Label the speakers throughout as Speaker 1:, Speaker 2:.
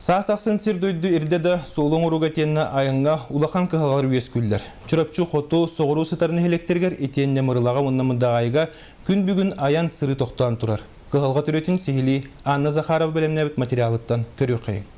Speaker 1: Саасақсын сирдойду ирдеді солың ұруғатенні айынға улақан кығалар өескүлдер. Чұрапчы қоту соғыру сытарыны хелектергер етенне мұрылаға мұннамында айға күн бүгін аян сыры тоқтан тұрар. Кығалға түретін сехили Анна Захарова бөлімнәбіт материалыттан көрі қайын.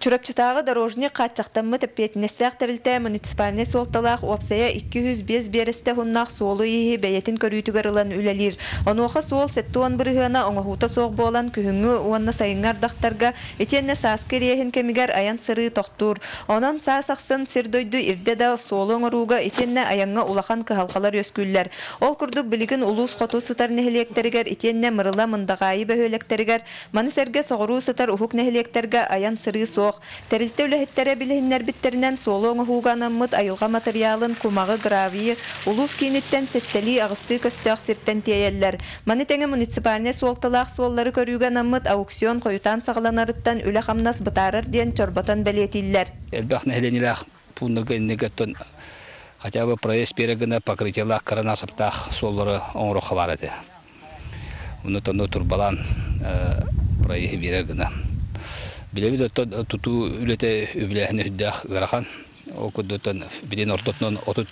Speaker 2: Чурапчытағы дорожны қатчақтамы тәппетінестәқ тәрілті муниципальный солталақ опсая 205 берісті ғыннақ солы ехе бәйетін көрүйтігер ұлан үләлер. Онуға сол сәтті он бірғана оңағута соқ болан күхіңі уанна сайыңар дақтарға етенне саскер ехін кемігер аян сыры тоқтур. Онан саасақсын сирдойду ирдеді солы оңыруға етенне аянға улақан кығалқалар өскүллер. Ол күрдік білігін улус қоту сытар нәхелектерігер етенне мырыла мындағайы бәхөлектерігер, манысерге соғыру сытар ұхук нәхелектерге аян сыры соқ. Тәрілті үліхеттері білігінер біттерінен солы оңығуғанын мұт айылға материалын кумағы гравии улус кейнеттен сеттелі ағысты көстіғ сирттен тейеллер. Маны тәңі муниципальне солтылақ соллары көрюғанын мұт аукцион қойытан сағыланарыттан үлі қамнас бұтарыр ден чорбатан бәлетілер.
Speaker 3: Әлбәқ нәхеленіләқ пұнырға иннегеттен хотя бы проезд перегіні покрытелақ қыранасыптақ соллары оңырыққа бар еді. Ұнытыны тұрбалан проезд перегіні. Билеби туту үлете үбіләхіне үддәқ ғарақан. Ол күддеттен білен ортотынан 1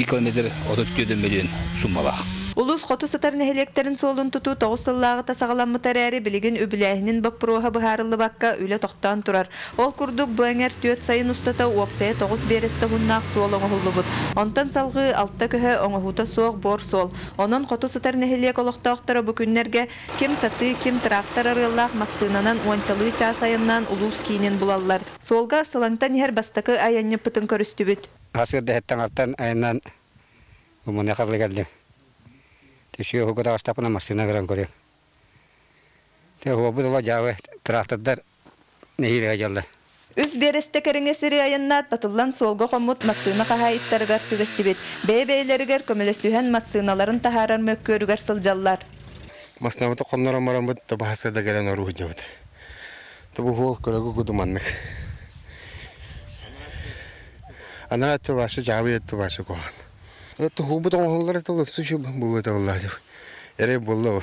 Speaker 3: километр 30 миллион суммалақ.
Speaker 2: Улус қоту сытар нәхелектерін солын тұту 9 сыллағы тасағаламмытар әрі білігін үбіләхінін бақпыруға бұхарылы баққа үлі тоқтан тұрар. Ол күрдік бұәңер 4 сайын ұстата уапсая 9 бересті ғыннақ сол оңығылы бұд. Онтан салғы 6 көхі оңығута соқ бор сол. Онын қоту сытар нәхелек олықта оқтары бүкінлерге кем саты, кем трактор арылақ массынанан уанчалы часайыннан улус кейінен бұлалар. Солға сылаңтан ер бастықы аянны пытын көрісті бүд.
Speaker 4: Асырды әттен артан айынан ұмыны қабылы келді. Теші ұғыда астапына массына көрін көрі. Бұл ұла жауы трактордар нәхиліға жалды.
Speaker 2: Үз бересті кәріңесірі айыннат батылан солғы қомут массына қағайыттарығар түгісті бет. Бәй-бәйлерігер көмелесүйен массыналарын тахарар мөккөрігер сылжаллар.
Speaker 5: Маснавыты қоннаран баран бұд, табы хасыда кәрін ору жауыды. Табы ғол көрігі күдіманнық. Ана әтті башы, жауы әтті башы қоған. Это хубаво оңғылар это лучше было это ладно. Эре было.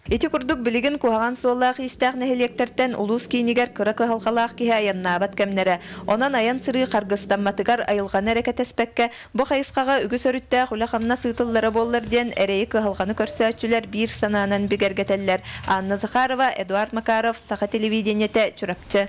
Speaker 2: Эти күрдік білігін куаған соллақ истәқ нәхелектерден улус кейнігер кыракы халқалақ кеге аяннабат кәмнері. Онан аян сыры қарғыстанматығар айылған әрекет әспәкке бұ қайысқаға үгіс өріттәқ үліқамна сыйтыллары болыр ден әрейі кығылғаны көрсөтчілер бір сананан бігергетелер. Анна Захарова, Эдуард Макаров, Саха телевидениеті, Чурапчы.